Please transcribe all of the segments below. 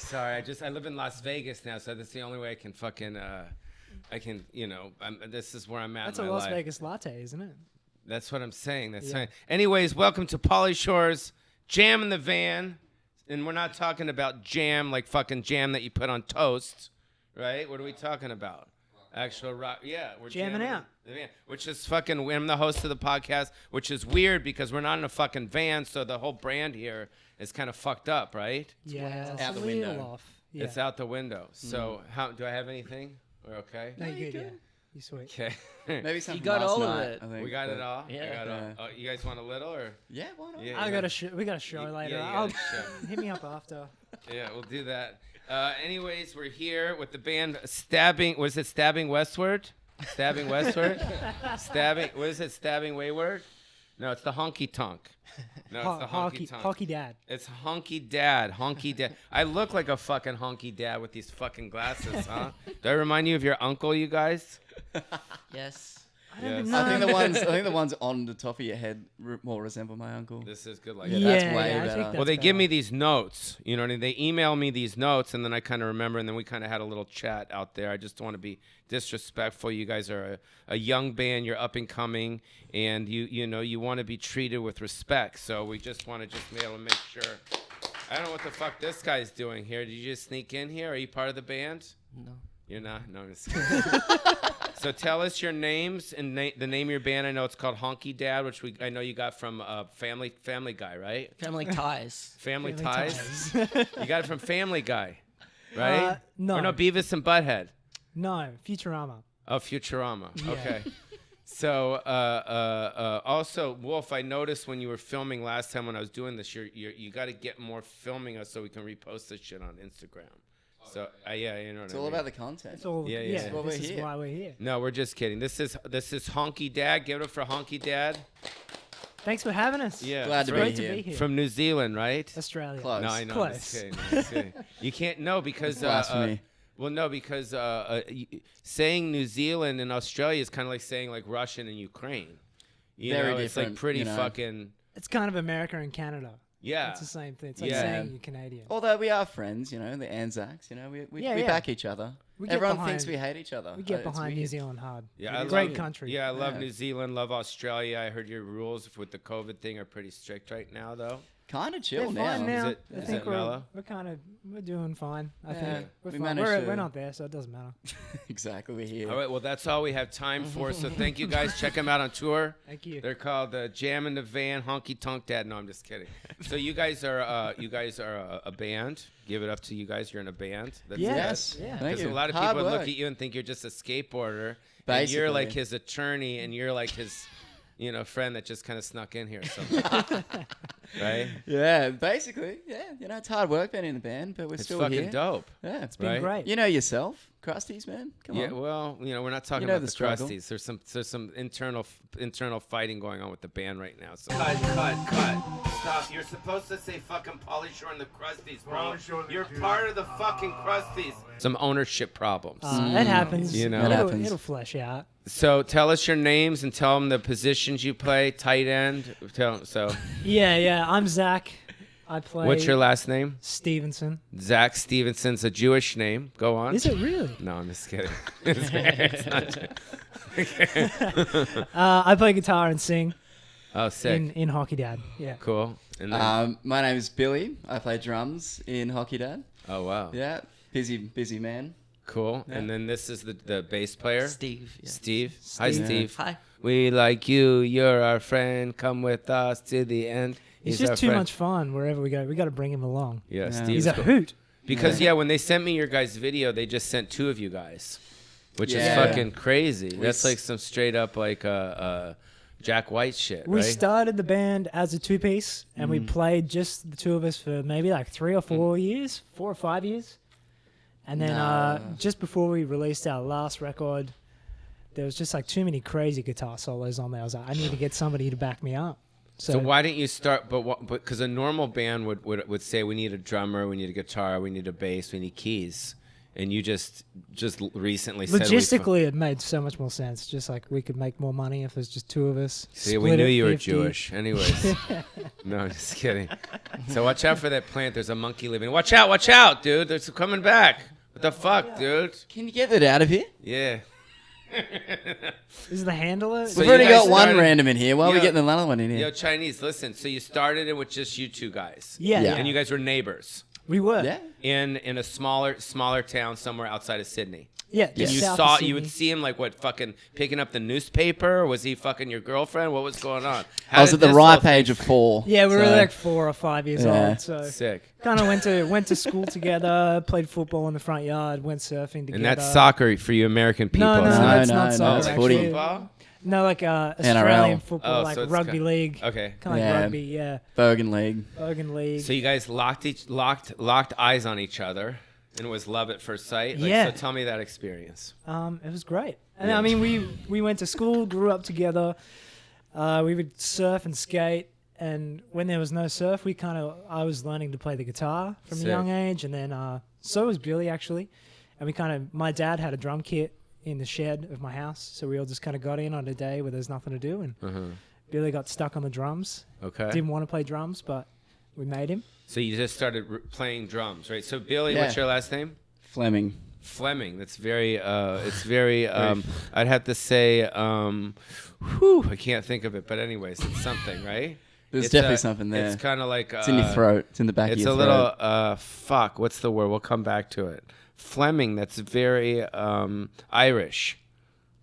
Sorry, I live in Las Vegas now, so that's the only way I can fucking this is where I'm at. That's in a my Las life. Vegas latte, isn't it? That's what I'm saying. That's Yeah. saying. Anyways, welcome to Pauly Shore's Jam in the Van, and we're not talking about jam like fucking jam that you put on toast, right? What are we talking about? Actual rock. Yeah, we're Jamming out. in the van, which is fucking. I'm the host of the podcast, which is weird because we're not in a fucking van, so the whole brand here is kind of fucked up, right? Yeah, out the a little window. off. Yeah. It's out the window. So how do I have anything? We're okay. No, No, you're you're good. good. Yeah. You sweet. Okay. Maybe something got last all of night, it. I think, We got it but- all. Yeah. We got it all. You guys want a little or? Yeah, why not? Yeah. I got we got a show later. Yeah, you I'll got a show. hit me up after. Yeah, we'll do that. Anyways, we're here with the band Stabbing. Was it Stabbing Westward? Stabbing Westward? Stabbing. What is it? Stabbing Wayward? No, it's the Honky Tonk. No, it's the Honky Tonk. Hockey dad. It's Honky Dad. Honky Dad. I look like a fucking Honky Dad with these fucking glasses, huh? Do I remind you of your uncle, you guys? Yes. Yes. I think the ones on the top of your head more resemble my uncle. This is good. Like Yeah, that. that's Yeah, way yeah, I better. think Well, that's they give better. me these notes, you know, and they email me these notes, and then I kind of remember, and then we kind of had a little chat out there. I just don't want to be disrespectful. You guys are a young band, you're up and coming, and you want to be treated with respect. So we just want to be able to make sure. I don't know what the fuck this guy's doing here. Did you just sneak in here? Are you part of the band? No. You're not? No, I'm just kidding. So tell us your names and the name of your band. I know it's called Honky Dad, which I know you got from Family Guy, right? Family ties. Family Family Ties. You got it from Family Guy, right? No. Or no, Beavis and Butthead. No, Futurama. Oh, Futurama. Yeah. Okay. So also, Wolf, I noticed when you were filming last time when I was doing this, you got to get more filming us so we can repost this shit on Instagram. So yeah, you know what It's I all mean. about the content. It's all. Yeah, Yeah, yeah. yeah. That's why we're This is here. why we're here. No, we're just kidding. This is Honky Dad. Give it up for Honky Dad. Thanks for having us. Yeah. Glad It's to great be to here. be here. From New Zealand, right? Australia. Close. No, I know. I'm just Close. kidding. I'm just kidding. You can't. No, because Blasphemy. well, no, because saying New Zealand and Australia is kind of like saying like Russian and Ukraine. You Very know, it's like different, pretty you know. fucking. It's kind of America and Canada. Yeah. It's the same thing. It's like Yeah. saying you're Canadian. Although we are friends, you know, the Anzacs, you know, we Yeah, we yeah. back each other. We get Everyone behind- thinks we hate each other. We get It's behind New weird. Zealand hard. Yeah, I Great love, country. Yeah, I love Yeah. New Zealand, love Australia. I heard your rules with the COVID thing are pretty strict right now, though. Kind of They're chill now. fine now. Is I it think mellow? we're doing fine. I Yeah. think we're We fine. managed We're to- not there, so it doesn't matter. Exactly, we're here. All right, well, that's all we have time for. So thank you guys. Check them out on tour. Thank you. They're called Jam in the Van, Honky Tonk Dad. No, I'm just kidding. So you guys are a band. Give it up to you guys. You're in a band. That's Yes. Yeah. Thank Because you. a lot of Hard people look work. at you and think you're just a skateboarder. And you're like Basically. his attorney, and you're like his, friend that just kind of snuck in here. So, right? Yeah, basically. Yeah, you know, it's hard work being in the band, but we're It's still fucking here. dope. Yeah, It's been Right? great. You know yourself, Crusties, man. Come Yeah, on. well, we're not talking You know about the the struggle. crusties. There's some internal fighting going on with the band right now. So cut. Stop. You're supposed to say fucking Pauly Shore and the Crusties, bro. You're part of the fucking Crusties. Some ownership problems. That happens. You know. That it'll, happens. it'll flesh out. So tell us your names and tell them the positions you play. Tight end. So Yeah. I'm Zach. I play. what's your last name? Stevenson. Zach Stevenson's a Jewish name. Go on. Is it really? No, I'm just kidding. It's not. I play guitar and sing Oh, sick. in Hockey Dad. Yeah. Cool. And then, My name is Billy. I play drums in Hockey Dad. oh, wow. Yeah, busy man. Cool. Yeah. And then this is the bass player. Steve. Yeah. Steve. Hi, Steve. Steve. Hi. We like you. You're our friend. Come with us to the end. He's our just too friend. much fun wherever we go. We got to bring him along. Yeah, Yeah. Steve's He's a cool. hoot. Because, yeah, when they sent me your guys' video, they just sent 2 of you guys, which is Yeah. fucking crazy. That's s- like some straight up, like, Jack White shit, We right? started the band as a 2-piece, and we played just the 2 of us for maybe like 3 or 4 years, 4 or 5 years. And then Nah. just before we released our last record, there was just like too many crazy guitar solos on there. I was like, I need to get somebody to back me up. So why didn't you start? But because a normal band would say we need a drummer, we need a guitar, we need a bass, we need keys, and you just recently said Logistically, it made so much more sense. Just like we could make more money if there's just two of us. See, we split knew it you were 50. Jewish. Anyways. No, I'm just kidding. So watch out for that plant. There's a monkey living. Watch out, dude. There's coming back. What the fuck, dude? Can you get that out of here? Yeah. Is the handler? So We've you already guys got one started- random in here. Why are we Yo- getting another one in here? Yo, Chinese, listen. So you started it with just you two guys. Yeah, Yeah. yeah. And you guys were neighbors We were. Yeah. in a smaller town somewhere outside of Sydney. Yeah. And just you south of you Sydney. would see him like what, fucking picking up the newspaper? Or was he fucking your girlfriend? What was going on? I was at the ripe age of 4. Yeah, we were so- like 4 or 5 years Yeah. old. So Sick. kind of went to school together, played football in the front yard, went surfing together. And that's soccer for you American people. No, no, It's No, not it's no, not no, soccer. it's actually. footy. football? No, like Australian football, Oh, like so it's rugby league. Okay. Kind of Yeah. like rugby, yeah. Bergen League. Bergen League. So you guys locked eyes on each other, and it was love at first sight. Like, Yeah. So tell me that experience. It was great. And Yeah. I mean, we went to school, grew up together. We would surf and skate. And when there was no surf, I was learning to play the guitar from Sick. a young age. And then so was Billy, actually. And my dad had a drum kit in the shed of my house. So we all just kind of got in on a day where there's nothing to do. And Billy got stuck on the drums. Okay. Didn't want to play drums, but we made him. So you just started playing drums, right? So Billy, Yeah. what's your last name? Fleming. Fleming. That's very. It's very. I'd have to say. I can't think of it, but anyways, it's something, right? There's It's, definitely something there. It's kind of like. It's in your throat. It's in the back of It's your a throat. little. Fuck. What's the word? We'll come back to it. Fleming. That's very Irish.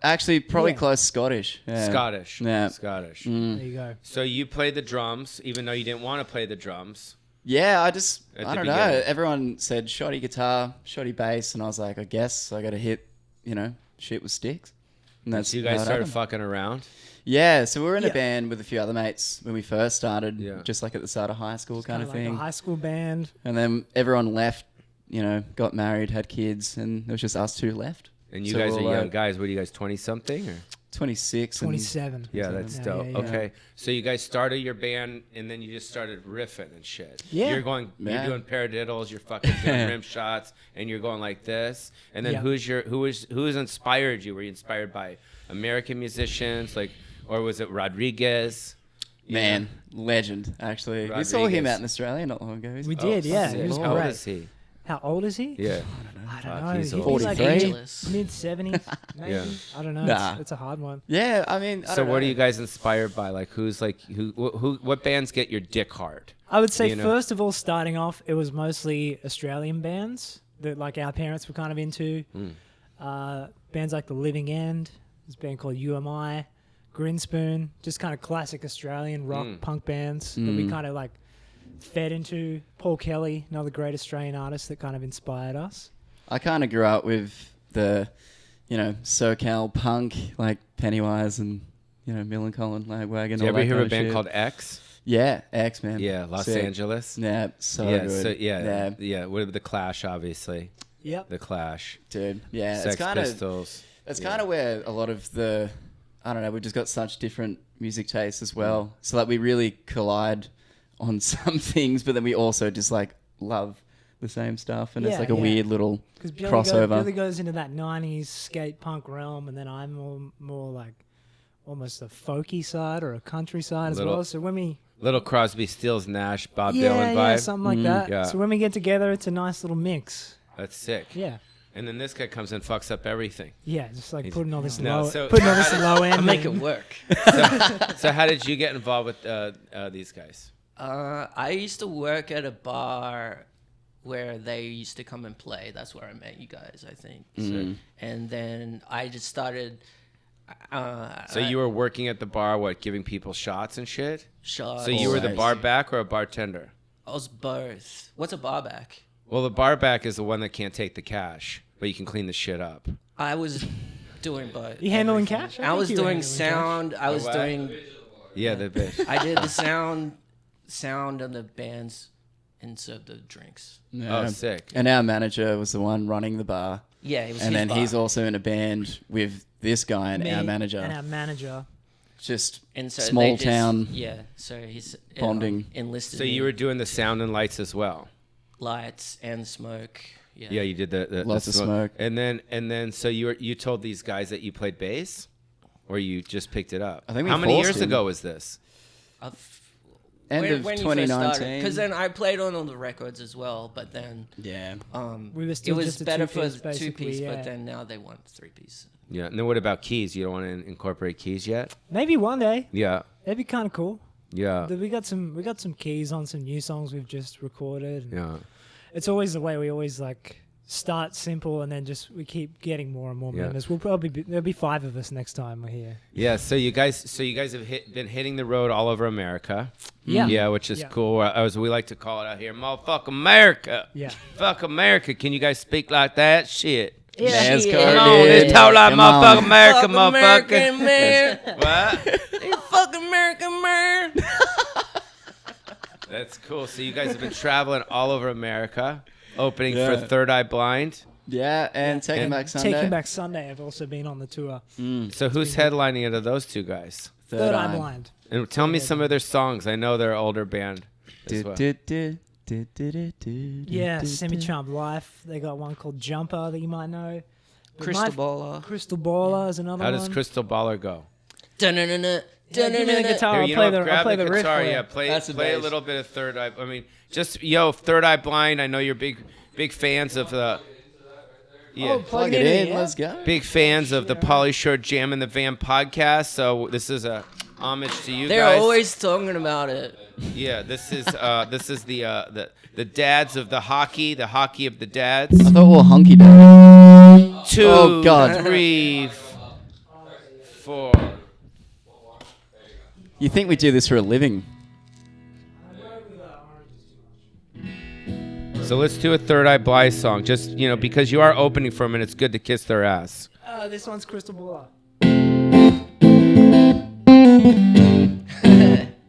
Actually, probably Yeah. close Scottish. Yeah. Scottish. Yeah. Scottish. There you go. So you played the drums, even though you didn't want to play the drums. Yeah, I At the don't know. beginning. Everyone said shoddy guitar, shoddy bass, and I was like, I guess I got to hit, shit with sticks. And that's So you how guys it started happened. fucking around. Yeah, so we were in a Yeah. band with a few other mates when we first started, Yeah. just like at the start of high school kind of Like thing. a high school band. And then everyone left, got married, had kids, and there was just us two left. And you So guys are we're young like guys. What are you guys, 20-something? Or? 26. and- 27. Yeah, that's Yeah, dope. yeah, yeah. Okay. So you guys started your band, and then you just started riffing and shit. Yeah. You're Yeah. doing paradiddles, you're fucking doing rim shots, and you're going like this. And then Yeah. who's inspired you? Were you inspired by American musicians, or was it Rodriguez? You Man, legend, actually. We saw him Rodriguez. out in Australia not long ago. We know? did, yeah. sick. He was How old great. is he? How old is he? Yeah. I don't Fuck, know. he's He'd old. be like 43? mid 70s, maybe. Yeah. I don't know. Nah. It's a hard one. Yeah, I mean, I So don't what know. are you guys inspired by? Like what bands get your dick hard? I would say You know? first of all, starting off, it was mostly Australian bands that like our parents were kind of into. Bands like The Living End. There's a band called UMI, Grinspoon, just kind of classic Australian rock punk bands that we kind of like fed into. Paul Kelly, another great Australian artist that kind of inspired us. I kind of grew up with the, SoCal punk, like Pennywise and, Millencolin, Lagwagon. Did you ever hear of a band called X? Yeah, X, man. Yeah, Los Sick. Angeles. Yeah, so yeah, good. so yeah. What the Clash, obviously. Yep. The Clash. Dude. Yeah, Sex it's kind of Pistols. That's kind of where a lot of the, I don't know, we've just got such different music tastes as well. So like we really collide on some things, but then we also just like love the same stuff, and it's Yeah, like a yeah. weird little Because Billy, crossover. Billy goes into that 90s skate punk realm, and then I'm more like almost a folky side or a country side as Little- well. So when we Little Crosby, Stills, Nash, Bob yeah, Dylan yeah, vibe. something like that. Yeah. So when we get together, it's a nice little mix. That's sick. Yeah, And then this guy comes and fucks up everything. yeah, just like He's- putting all this No, low, so- putting all this low end. I make it and- work. So how did you get involved with these guys? I used to work at a bar where they used to come and play. That's where I met you guys, I think. Sick. And then I just started. So you were working at the bar, what, giving people shots and shit? shots. So you were the Always. bar back or a bartender? I was both. What's a bar back? Well, the bar back is the one that can't take the cash, but you can clean the shit up. I was doing both. You handling everything. cash? I I think was you were doing handling sound. I was what? doing. Yeah, the bitch. I did the sound on the bands and served the drinks. Yeah. Oh, sick. And our manager was the one running the bar, Yeah, it was. and his then bar. he's also in a band with this guy and Me our manager. and our manager. Just And so small they just- town. Yeah, so he's bonding. enlisted. So me. you were doing the sound and lights as well. lights and smoke. Yeah. Yeah, you did the Lots of smoke. And then so you told these guys that you played bass, or you just picked it up? I think we How many forced years him. ago was this? End of 2019. Because then I played on all the records as well, but then Yeah. We were it still was just a better for two-piece, the basically, 2-piece, yeah. but then now they want 3-piece. Yeah. And then what about keys? You don't want to incorporate keys yet? Maybe one day. Yeah. That'd be kind of cool. Yeah. We got some keys on some new songs we've just recorded. Yeah. It's always the way we always like start simple and then just we keep getting more and more Yeah. members. We'll probably there'll be 5 of us next time we're here. Yeah. So you guys have been hitting the road all over America. Yeah. Yeah, which is Yeah. cool. As we like to call it out here, motherfuck America. Yeah. Fuck America. Can you guys speak like that? Shit. Yes, Shit. Cody. Come on, let's talk like Come on. motherfuck America, Fuck motherfucker. American man. What? You fuck American man. That's cool. So you guys have been traveling all over America, opening Yeah. for Third Eye Blind. Yeah, and Taking And Back Sunday. Taking Back Sunday have also been on the tour. So who's headlining out of those two guys? Third Eye Blind. And tell me some of their songs. I know they're an older band. As Du- well. du- du- du- du- du- du- Yeah, du- Semi du. Charmed Life. They got one called Jumper that you might know. Crystal Baller. Crystal Baller is another How one. does Crystal Baller go? Dun-dun-dun-dun. Yeah, give me the guitar. Here, I'll you play know, the, I'll grab play the the riff. guitar. for you. Yeah, play That's the play a bass. little bit of Third Eye. I mean, just Third Eye Blind. I know you're big fans of the. Yeah. Oh, Plug it it in. yeah? Let's go. Big fans of the Pauly Shore Jam in the Van podcast. So this is a homage to you They're guys. always talking about it. Yeah, this is the dads of the hockey of the dads. I thought we were hunky down. 2, Oh, God. 3, 4. You think we do this for a living? So let's do a Third Eye Blind song. Just because you are opening for them, and it's good to kiss their ass. This one's Crystal Baller.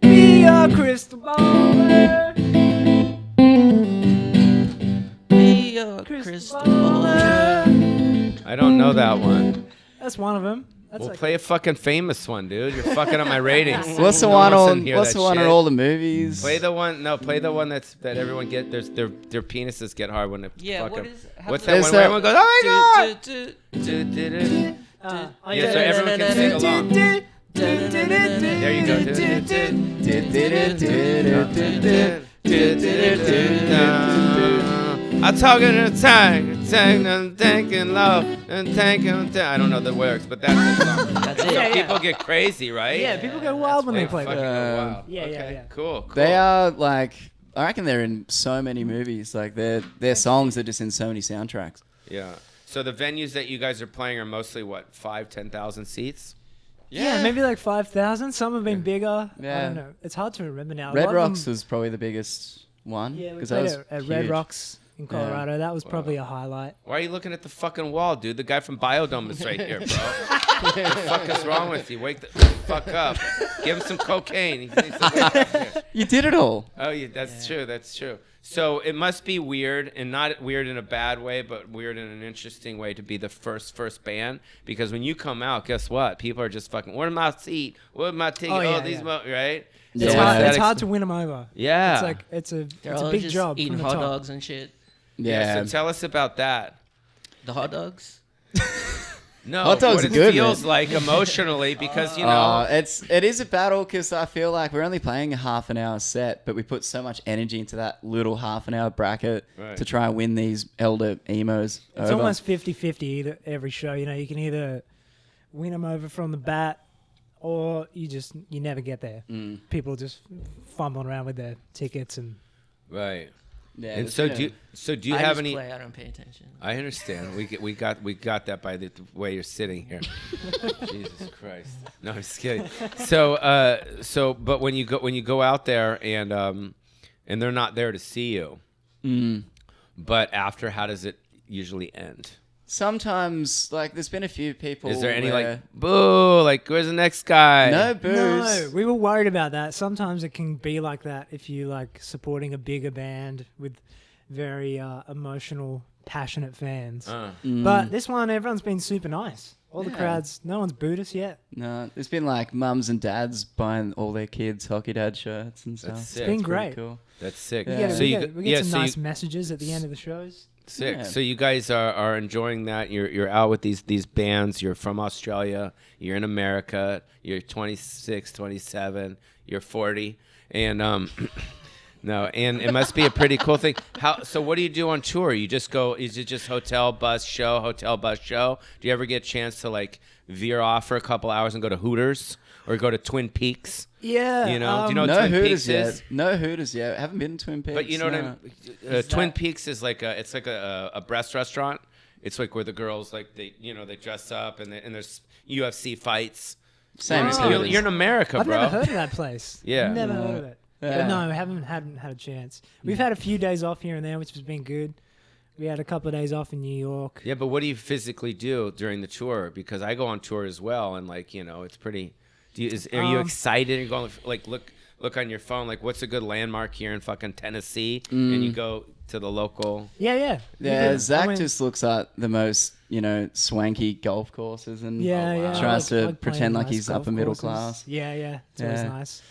Be a crystal baller. Be a crystal baller. I don't know that one. That's one of them. That's Well, like play a fucking famous one, dude. You're fucking up my ratings. What's the No one wants to on? hear What's that the one on shit. all the movies? Play the one. No, play the one that everyone get. Their penises get hard when they Yeah, fuck what up. is- What's There's that one where that- everyone goes, "Oh my god!" oh, Yeah, so everyone can sing along. There you go. I'm talking to the tank, and thinking low, and thinking. I don't know the lyrics, but that's the song. That's it. So Yeah, yeah. people get crazy, right? Yeah, people go wild when they play fucking that. go wild. Yeah, Okay, yeah, yeah. Cool. They are like, I reckon they're in so many movies. Like their songs are just in so many soundtracks. Yeah. So the venues that you guys are playing are mostly what, 10,000 seats? Yeah, maybe like 5,000. Some have been bigger. I Yeah. don't know. It's hard to remember now. A Red lot of them- Rocks was probably the biggest one. Yeah, we because played that was at Red huge. Rocks in Colorado. That was probably a highlight. Why are you looking at the fucking wall, dude? The guy from Biodome is right here, bro. What the fuck is wrong with you? Wake the fuck up. Give him some cocaine. He needs to wake up here. You did it all. Oh, yeah, that's true. That's true. So it must be weird, and not weird in a bad way, but weird in an interesting way to be the first band. Because when you come out, guess what? People are just fucking, where's my seat? Where's my ticket? Oh, yeah, these, yeah. right? Yeah. It's So hard. that It's ex- hard to win them over. Yeah. It's like it's a all big just job eating from the hot top. dogs and shit. Yeah. So tell us about that. The hot dogs. No, Hot dogs what are it good, feels man. like emotionally, because you know. it is a battle because I feel like we're only playing a half an hour set, but we put so much energy into that little half an hour bracket Right. to try and win these elder emos. It's over. almost 50-50 every show. You know, you can either win them over from the bat, or you never get there. People just fumbling around with their tickets and. Right. Yeah, And there's so been do you I have just any? play. I don't pay attention. I understand. We got that by the way you're sitting here. Jesus Christ. No, I'm just kidding. But when you go out there and they're not there to see you, but after, how does it usually end? Sometimes, like, there's been a few people. Is there any where- like boo? Like, where's the next guy? no booze? No, we were worried about that. Sometimes it can be like that if you like supporting a bigger band with very emotional, passionate fans. But this one, everyone's been super nice. All the Yeah. crowds, no one's booed us yet. No, there's been like mums and dads buying all their kids hockey dad shirts and stuff. That's It's sick. been pretty great. Cool. That's sick. Yeah. We get, So we you get, we yeah, get some so nice you, messages at the end of the shows. Sick. Yeah. So you guys are enjoying that. You're out with these bands. You're from Australia. You're in America. You're 26, 27. You're 40. And no, and it must be a pretty cool thing. So what do you do on tour? You just go, is it just hotel, bus, show? Do you ever get a chance to like veer off for a couple hours and go to Hooters or go to Twin Peaks? Yeah. You know, do you know what No Twin Hooters Peaks yet. is? No Hooters yet. Haven't been to Twin Peaks. But you know no. what I mean? Twin Peaks is like a breast restaurant. It's like where the girls like they dress up and there's UFC fights. Same as Oh. Hooters. You're in America, I've bro. never heard of that place. Yeah. Never heard of it. Yeah. But no, I hadn't had a chance. We've had a few days off here and there, which has been good. We had a couple of days off in New York. Yeah, but what do you physically do during the tour? Because I go on tour as well, and like it's pretty. Are you excited and going like look on your phone like what's a good landmark here in fucking Tennessee, and you go to the local. Yeah. Yeah, Zach I went- just looks at the most, swanky golf courses and Yeah. tries to like pretend playing like nice he's golf upper middle courses. class. Yeah. It's always Yeah. nice.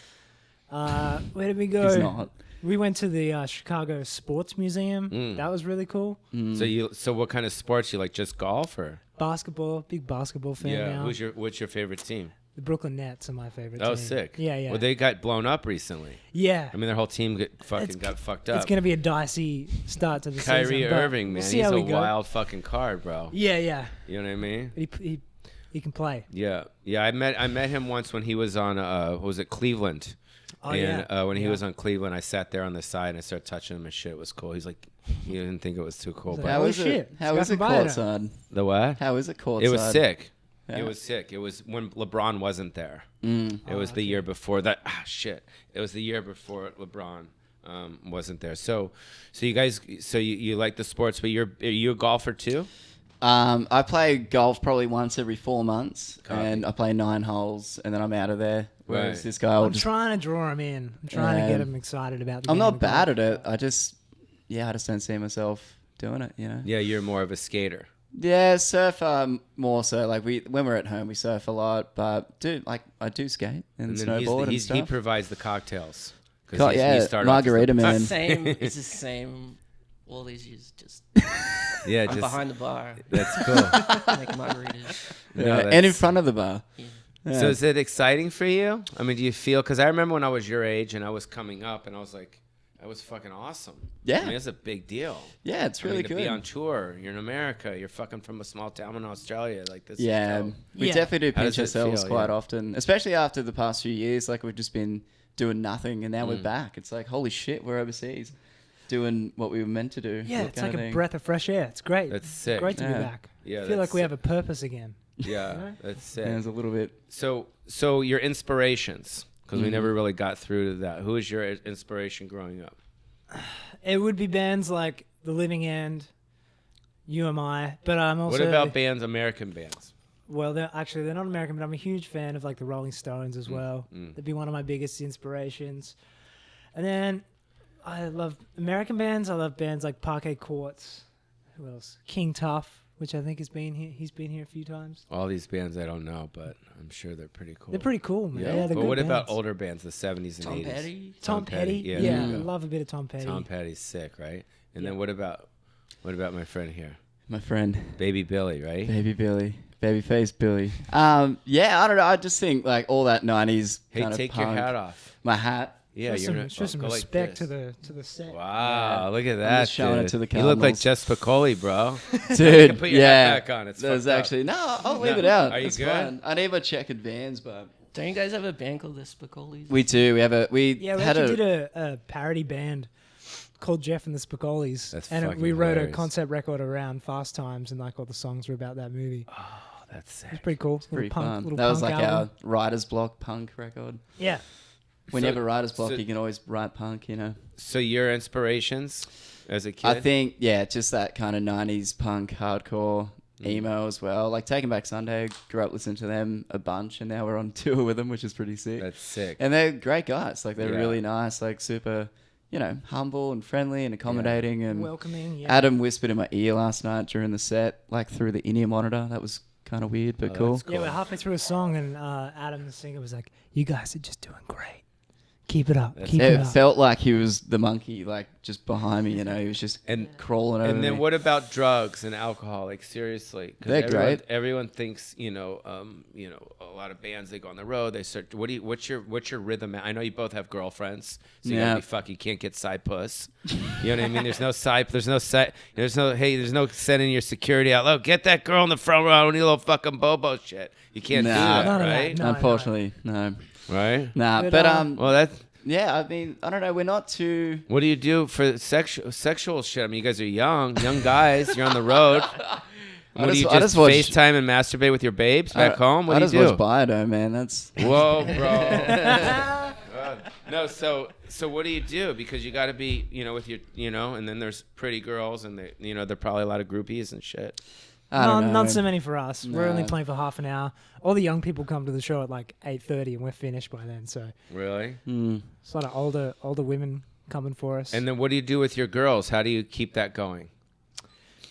Where did we go? He's not. We went to the Chicago Sports Museum. That was really cool. So what kind of sports you like? Just golf or? Basketball, big basketball fan now. What's your favorite team? The Brooklyn Nets are my favorite Oh, team. sick. Yeah. Well, they got blown up recently. Yeah. I mean, their whole team got fucked up. It's going to be a dicey start to the season. Kyrie but Irving, man, we'll see he's how a we go. wild fucking card, bro. Yeah. You know what I mean? But he can play. Yeah. I met him once when he was on what was it, Cleveland? Oh, and yeah. when he was on Cleveland, I sat there on the side and I started touching him and shit. It was cool. He's like, he didn't think it was too cool. He's But like, How Holy is shit, it? it's How got is it some bite courtside? the what? How is it courtside? It was sick. Yeah. It was sick. It was when LeBron wasn't there. It was the okay. year before that. Shit. It was the year before LeBron wasn't there. So you guys, you like the sports, but are you a golfer too? I play golf probably once every 4 months, Copy. and I play 9 holes, and then I'm out of there. Whereas Right. this guy will I'm just... trying to draw him in. I'm trying to Yeah. get him excited about the I'm game not of bad golf. at it. I just don't see myself doing it, Yeah, you're more of a skater. Yeah, surf more so. Like when we're at home, we surf a lot, but I do skate and And then snowboard and he stuff. provides the cocktails. 'Cause Co- he yeah, started off as the- margarita man. It's the same. All these years, just Yeah, I'm just behind the bar that's cool. making margaritas. No, Yeah, and in that's- front of the bar. Yeah. Yeah. So is it exciting for you? I mean, do you feel? Because I remember when I was your age and I was coming up, and I was like, that was fucking awesome. Yeah. I mean, it's a big deal. Yeah, it's really to good. be on tour. You're in America. You're fucking from a small town in Australia. Like this. is Yeah, dope. we Yeah. definitely do How pinch does it ourselves feel? quite Yeah. often, especially after the past few years. Like we've just been doing nothing, and now Mm. we're back. It's like, holy shit, we're overseas doing what we were meant to do. Yeah, that it's kind like of a thing. breath of fresh air. It's great. That's sick. Great to be Yeah. back. Yeah, I feel that's like we sick. have a purpose again. Yeah, that's sick. Yeah, there's a little bit. So your inspirations, because we Mhm. never really got through to that. Who is your inspiration growing up? It would be bands like The Living End, UMI, but I'm also... What about bands, American bands? Well, they're not American, but I'm a huge fan of like the Rolling Stones as well. They'd be one of my biggest inspirations. And then I love American bands. I love bands like Parquet Courts. Who else? King Tough, which I think has been here. He's been here a few times. All these bands I don't know, but I'm sure they're pretty cool. They're pretty cool, man. Yeah, they're But good what about bands. older bands, the 70s and Tom 80s? Petty. Tom Petty? Yeah, Yeah, there you I go. love a bit of Tom Petty. Tom Petty's sick, right? And then Yeah. what about my friend here? My friend, Baby Billy, right? Baby Billy, Babyface Billy. Yeah, I don't know. I just think like all that '90s Hey, kind of take punk. your hat off. My hat. Yeah, Show some go like respect this. to the set. Wow, look at I'm that. just showing it dude. to the You look like Cardinals. Jess Piccoli, bro. Dude, put your yeah. hat back on. It's There's fucked up. actually no. I'll leave No. it out. Are you It's good? fine. I need my checkered Vans, but Don't you guys have a band called the Spicolis? we do. We Yeah, we had actually did a parody band called Jeff and the Spicolis. That's and fucking we wrote hilarious. a concept record around Fast Times, and like all the songs were about that movie. Oh, that's sick. It's pretty cool. pretty fun. Little That was punk like album. our writer's block punk record. Yeah. When So- you have a writer's block, so- you can always write punk, you know. So your inspirations as a kid? I think, yeah, just that kind of 90s punk, hardcore, emo as well. Like Taking Back Sunday, grew up listening to them a bunch, and now we're on tour with them, which is pretty sick. That's sick. And they're great guys. Like, they're Yeah. really nice, like super, humble and friendly and accommodating. And Welcoming. Yeah. Adam whispered in my ear last night during the set, like through the in-ear monitor. That was kind of weird, but Oh, cool. that's Yeah, we're halfway through a song, and Adam, the singer, was like, "You guys are just doing great. Keep it up. That's- Keep it It up." felt like he was the monkey, like just behind me. You know, he was just And- crawling over And then me. what about drugs and alcohol? Like seriously, 'cause They're everyone, great. Everyone thinks you know, a lot of bands they go on the road. They start. What's your rhythm? I know you both have girlfriends, so you gotta be fuck. You can't get side puss. You know what I mean? There's no side. There's no sending your security out. Look, get that girl in the front row. I don't need a little fucking bobo shit. You can't do Nah. that, None of that, right? no. Unfortunately, no. Right? Nah, But, but Well, that's. yeah. I mean, I don't know. We're not too. What do you do for sexual shit? I mean, you guys are young guys. You're on the road. What do you I just just watch- FaceTime and masturbate with your babes back home? What I do just you do? watch Biodome, man. That's Whoa, bro. No, so what do you do? Because you got to be, with your, and then there's pretty girls, and there are probably a lot of groupies and shit. I don't know. Not so many for us. We're only No. playing for half an hour. All the young people come to the show at like 8:30, and we're finished by then. So Really? it's a lot of older women coming for us. And then what do you do with your girls? How do you keep that going?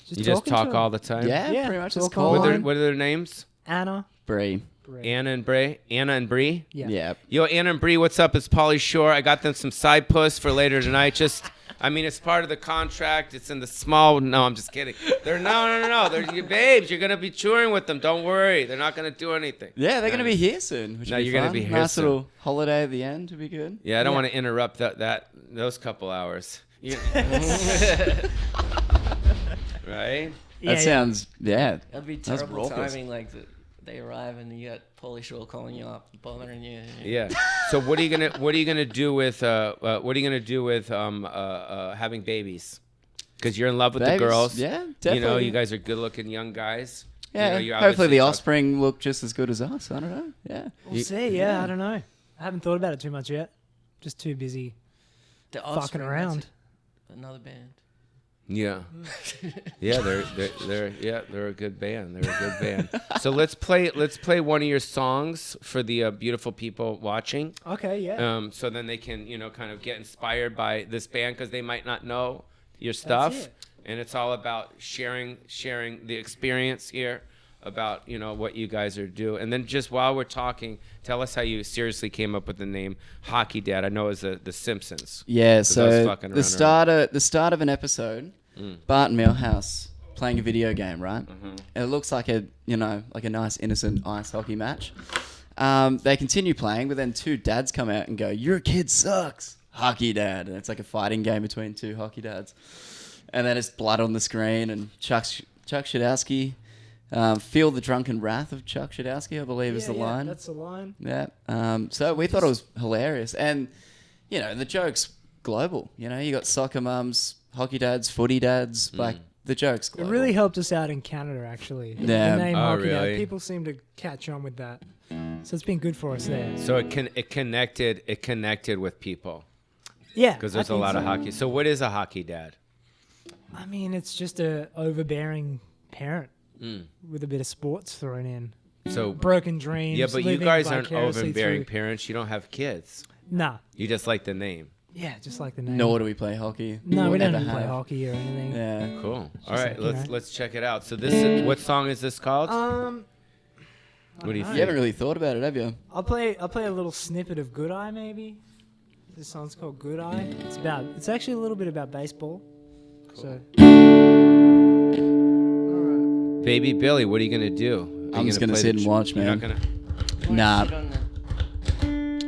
You just talking to talk them. all the time? Yeah, pretty much. It's talk cool. online. What are their names? Anna. Brie. Bray. Anna and Bray? Anna and Bree? Yeah. Yo, Anna and Bree, what's up? It's Pauly Shore. I got them some side puss for later tonight. It's part of the contract. It's in the small. No, I'm just kidding. No. They're your babes. You're gonna be touring with them. Don't worry. They're not gonna do anything. Yeah, they're gonna be here soon. Which No, will be you're gonna fun. be here nice soon. little holiday at the end would be good. Yeah, I don't Yeah. want to interrupt those couple hours. Right? That sounds That'd be That's terrible raucous. timing. Like they arrive and you got Pauly Shore calling you up, bothering you. Yeah. So what are you gonna do with having babies? Because you're in love with Babies, the girls. yeah, definitely. You guys are good-looking young guys. Yeah, You hopefully obviously the talk- offspring look just as good as us. I don't know. Yeah. We'll see. Yeah, I don't know. I haven't thought about it too much yet. Just too busy The fucking Offspring, around. that's another band. Yeah. Yeah, they're a good band. They're a good band. So let's play one of your songs for the beautiful people watching. Okay, yeah. So then they can, kind of get inspired by this band because they might not know your stuff. it. And it's all about sharing the experience here about, what you guys are doing. And then just while we're talking, tell us how you seriously came up with the name Hockey Dad. I know it was the Simpsons. Yeah. 'Cause I was So fucking the around start of an episode, Bart and Milhouse playing a video game, right? Mm-hmm. And it looks like a nice innocent ice hockey match. They continue playing, but then two dads come out and go, "Your kid sucks, Hockey Dad." And it's like a fighting game between two hockey dads. And then it's blood on the screen, and Chuck Shadowski, feel the drunken wrath of Chuck Shadowski, I believe is the line. That's the line. Yeah. So we thought it was hilarious. And, the joke's global. You got soccer mums, hockey dads, footy dads. Like, the joke's It global. really helped us out in Canada, actually. Yeah. The name Oh, Hockey Dad. really? People seem to catch on with that. So it's been good for us there. So it connected with people Yeah. because I there's a think lot of so. hockey. So what is a hockey dad? I mean, it's just a overbearing parent with a bit of sports thrown in. So Broken dreams. yeah, but you living guys aren't vicariously overbearing through- parents. You don't have kids. Nah. You just like the name. Yeah, just like the name. Nor do we play hockey. No, we don't Never even play have. hockey or anything. Yeah. Cool. All just right, like, let's check it out. So this is, what song is this called? What do you You think? haven't really thought about it, have you? I'll play a little snippet of Good Eye, maybe. This song's called Good Eye. It's actually a little bit about baseball. So. Alright. Baby Billy, what are you gonna do? Are I'm you just gonna play sit the and watch, You're man. not gonna. Nah. What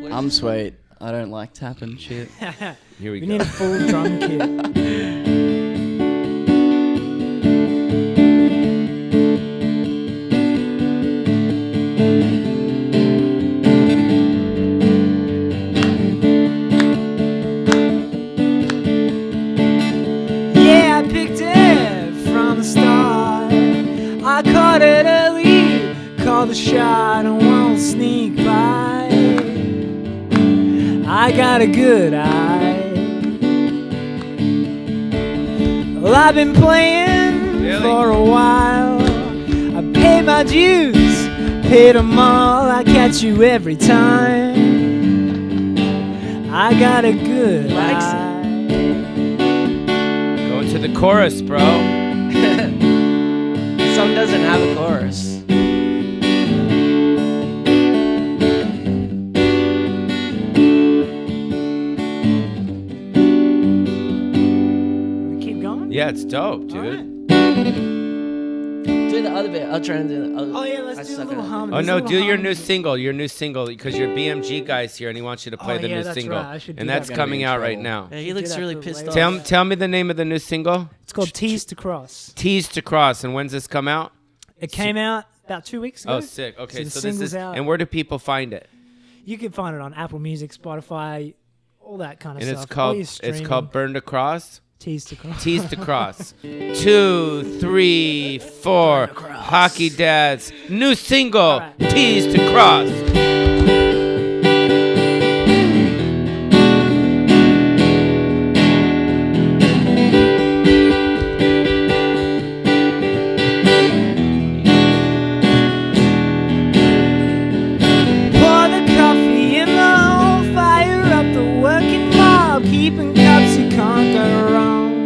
is I'm it? sweet. I don't like tapping shit. Here we We go. need a full drum kit. Yeah, I picked it from the start. I caught it early, called the shot, and won't sneak by. I got a good eye. Well, I've been playing Really? for a while. I pay my dues, paid them all. I catch you every time. I got a good Likes it. eye. Going to the chorus, bro. The song doesn't have a chorus. Yeah, it's dope, dude. All right. Do the other bit. I'll try and do it. Oh yeah, let's do a little harmony. Oh no, There's a do little your harmony. new single, because your BMG guy's here and he wants you to play Oh, the yeah, new that's single, right. I should do and that. that's Gonna be coming in out right trouble. now. Yeah, he Do looks that really for pissed later. off. Tell me the name of the new single. It's called Tees to Cross. Tees to Cross, and when's this come out? It came out about 2 weeks ago. Oh, sick. Okay, the so this single's is, out. and where do people find it? You can find it on Apple Music, Spotify, all that kind of And stuff. it's called Burn to Cross. Tees to Cross. Tees to Cross. 2, 3, 4. Hockey Dad's new single, All right. Tees to Cross. Pour the coffee in the hole, fire up the working mob, keeping cups you can't go wrong.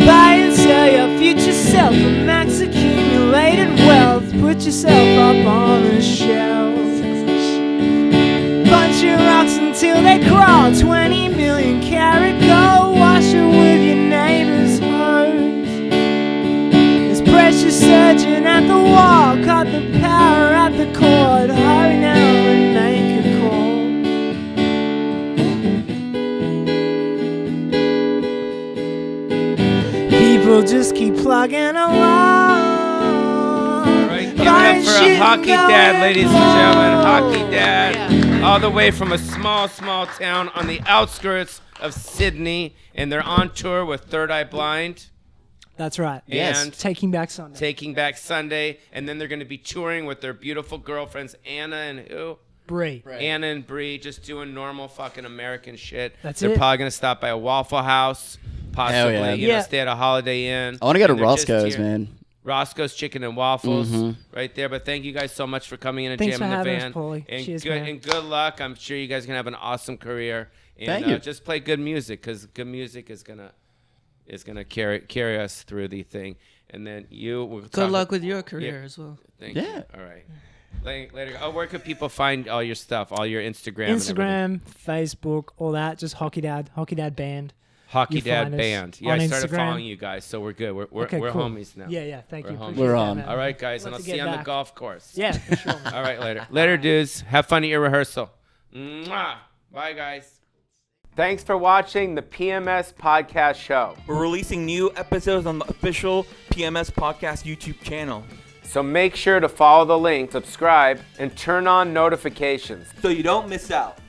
Buy and sell your future self for max accumulated wealth. Put yourself up on the shelf. Bunch of rocks until they crawl. 20 million carat gold. Wash it with your neighbor's hose. There's pressure surging at the wall. Cut the power at the cord. Hurry now and make a call. People just keep plugging along. All right, give it up for a Hockey Dad, ladies and gentlemen. Hockey Dad, all the way from a small town on the outskirts of Sydney, and they're on tour with Third Eye Blind. That's right. And Taking Back Sunday. Taking Back Sunday, and then they're going to be touring with their beautiful girlfriends, Anna and who? Bree. Anna and Bree, just doing normal fucking American shit. That's they're it. probably going to stop by a Waffle House, possibly, yeah. you know, Yeah. stay at a Holiday Inn. I want to go to And they're just Roscoe's, here. man. Roscoe's Chicken and Waffles right there. But thank you guys so much for coming in and Thanks jamming for the having us, van. Pauly. And Cheers, good man. and good luck. I'm sure you guys are gonna have an awesome career. And Thank you. just play good music, because good music is gonna carry us through the thing. And then we'll Good talk- luck with your career as well. Thank Yeah. you. All right. Later. Oh, where could people find all your stuff, all your Instagram? and everything? Instagram, Facebook, all that. Just Hockey Dad Band. Hockey You Dad find us Band. Yeah, on I started Instagram. following you guys, so we're good. We're Okay, cool. homies now. Yeah, thank We're you. homies. Appreciate We're that, on. man. All right, guys, and Love I'll to see you get on the back. golf course. Yeah, for sure. man. All right, later. Later, dudes. Have fun at your rehearsal. Mwah. Bye, guys. Thanks for watching the PMS Podcast Show. We're releasing new episodes on the official PMS Podcast YouTube channel, So make sure to follow the link, subscribe, and turn on notifications. so you don't miss out.